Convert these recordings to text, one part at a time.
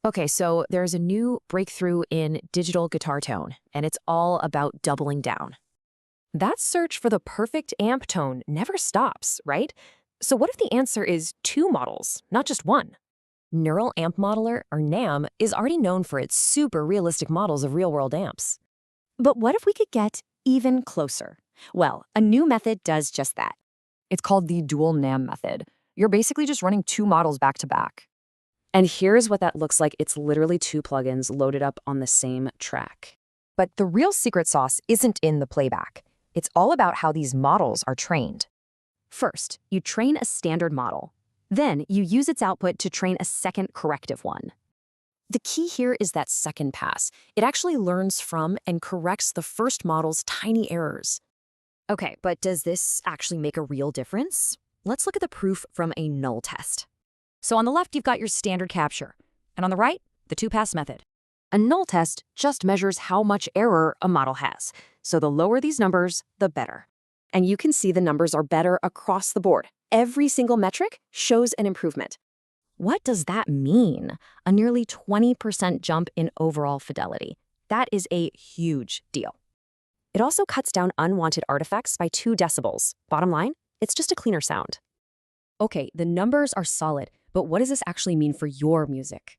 Okay, so there's a new breakthrough in digital guitar tone, and it's all about doubling down. That search for the perfect amp tone never stops, right? So, what if the answer is two models, not just one? Neural Amp Modeler, or NAM, is already known for its super realistic models of real world amps. But what if we could get even closer? Well, a new method does just that. It's called the dual NAM method. You're basically just running two models back to back. And here's what that looks like. It's literally two plugins loaded up on the same track. But the real secret sauce isn't in the playback. It's all about how these models are trained. First, you train a standard model. Then you use its output to train a second corrective one. The key here is that second pass. It actually learns from and corrects the first model's tiny errors. Okay, but does this actually make a real difference? Let's look at the proof from a null test. So on the left, you've got your standard capture, and on the right, the two-pass method. A null test just measures how much error a model has. So the lower these numbers, the better. And you can see the numbers are better across the board. Every single metric shows an improvement. What does that mean? A nearly 20% jump in overall fidelity. That is a huge deal. It also cuts down unwanted artifacts by 2 decibels. Bottom line, it's just a cleaner sound. Okay, the numbers are solid, but what does this actually mean for your music?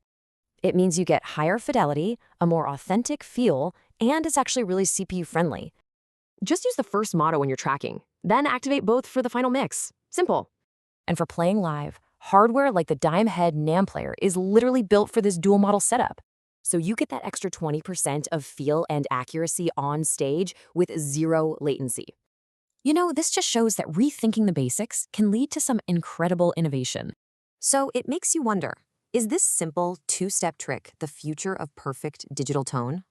It means you get higher fidelity, a more authentic feel, and it's actually really CPU friendly. Just use the first modo when you're tracking, then activate both for the final mix. Simple. And for playing live, hardware like the Dime Head NAM player is literally built for this dual model setup. So you get that extra 20% of feel and accuracy on stage with 0 latency. You know, this just shows that rethinking the basics can lead to some incredible innovation. So it makes you wonder, is this simple 2-step trick the future of perfect digital tone?